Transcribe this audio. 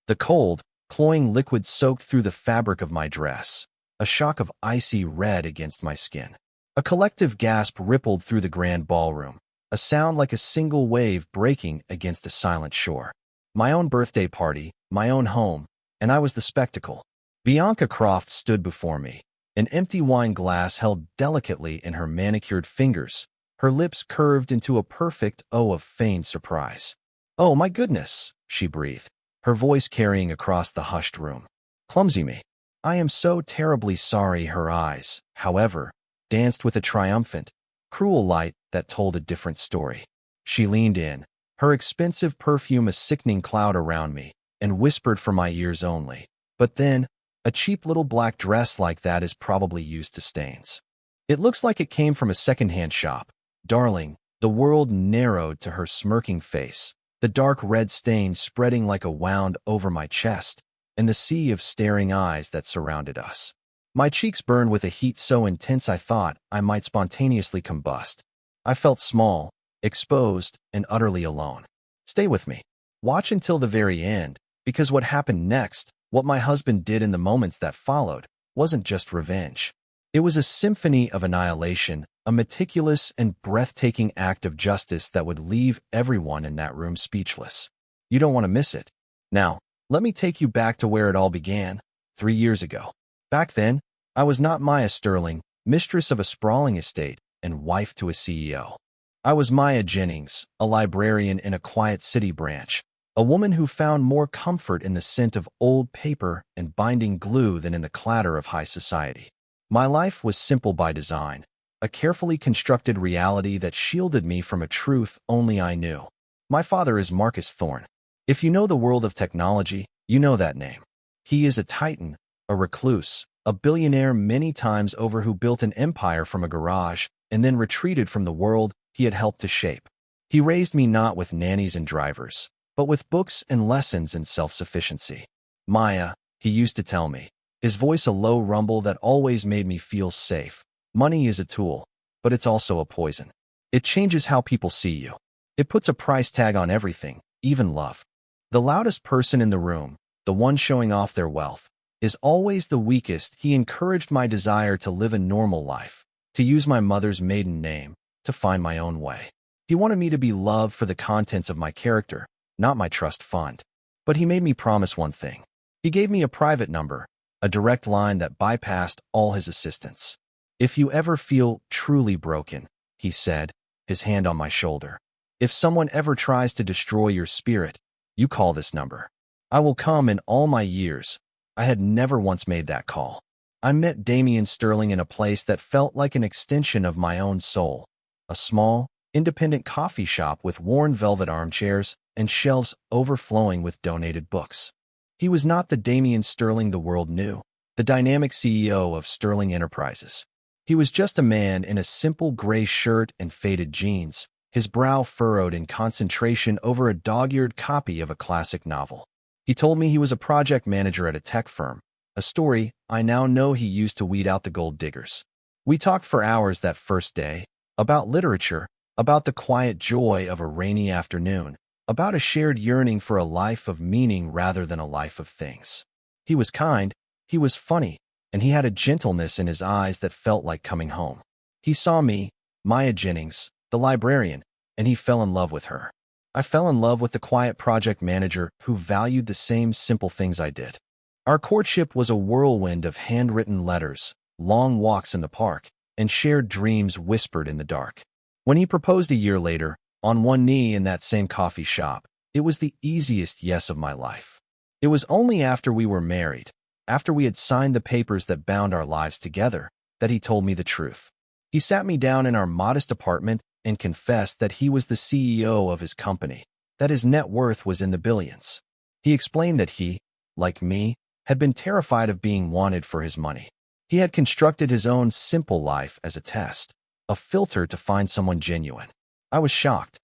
The cold, cloying liquid soaked through the fabric of my dress, a shock of icy red against my skin. A collective gasp rippled through the grand ballroom, a sound like a single wave breaking against a silent shore. My own birthday party, my own home, and I was the spectacle. Bianca Croft stood before me, an empty wine glass held delicately in her manicured fingers, her lips curved into a perfect O of feigned surprise. "Oh, my goodness," she breathed, her voice carrying across the hushed room. "Clumsy me. I am so terribly sorry." Her eyes, however, danced with a triumphant, cruel light that told a different story. She leaned in, her expensive perfume a sickening cloud around me, and whispered for my ears only. "But then, a cheap little black dress like that is probably used to stains. It looks like it came from a second-hand shop. Darling." The world narrowed to her smirking face, the dark red stain spreading like a wound over my chest, and the sea of staring eyes that surrounded us. My cheeks burned with a heat so intense I thought I might spontaneously combust. I felt small, exposed, and utterly alone. "Stay with me. Watch until the very end, because what happened next, what my husband did in the moments that followed, wasn't just revenge. It was a symphony of annihilation, a meticulous and breathtaking act of justice that would leave everyone in that room speechless. You don't want to miss it. Now, let me take you back to where it all began, 3 years ago. Back then, I was not Maya Sterling, mistress of a sprawling estate and wife to a CEO. I was Maya Jennings, a librarian in a quiet city branch, a woman who found more comfort in the scent of old paper and binding glue than in the clatter of high society. My life was simple by design, a carefully constructed reality that shielded me from a truth only I knew. My father is Marcus Thorne. If you know the world of technology, you know that name. He is a titan, a recluse, a billionaire many times over who built an empire from a garage and then retreated from the world he had helped to shape. He raised me not with nannies and drivers, but with books and lessons in self-sufficiency. "Maya," he used to tell me, his voice a low rumble that always made me feel safe. "Money is a tool, but it's also a poison. It changes how people see you. It puts a price tag on everything, even love. The loudest person in the room, the one showing off their wealth, is always the weakest." He encouraged my desire to live a normal life, to use my mother's maiden name, to find my own way. He wanted me to be loved for the contents of my character, not my trust fund. But he made me promise one thing. He gave me a private number, a direct line that bypassed all his assistants. "If you ever feel truly broken," he said, his hand on my shoulder, "if someone ever tries to destroy your spirit, you call this number. I will come." In all my years, I had never once made that call. I met Damian Sterling in a place that felt like an extension of my own soul, a small, independent coffee shop with worn velvet armchairs and shelves overflowing with donated books. He was not the Damian Sterling the world knew, the dynamic CEO of Sterling Enterprises. He was just a man in a simple gray shirt and faded jeans, his brow furrowed in concentration over a dog-eared copy of a classic novel. He told me he was a project manager at a tech firm, a story I now know he used to weed out the gold diggers. We talked for hours that first day, about literature, about the quiet joy of a rainy afternoon, about a shared yearning for a life of meaning rather than a life of things. He was kind, he was funny, and he had a gentleness in his eyes that felt like coming home. He saw me, Maya Jennings, the librarian, and he fell in love with her. I fell in love with the quiet project manager who valued the same simple things I did. Our courtship was a whirlwind of handwritten letters, long walks in the park, and shared dreams whispered in the dark. When he proposed a year later, on one knee in that same coffee shop, it was the easiest yes of my life. It was only after we were married, after we had signed the papers that bound our lives together, that he told me the truth. He sat me down in our modest apartment and confessed that he was the CEO of his company, that his net worth was in the billions. He explained that he, like me, had been terrified of being wanted for his money. He had constructed his own simple life as a test, a filter to find someone genuine. I was shocked.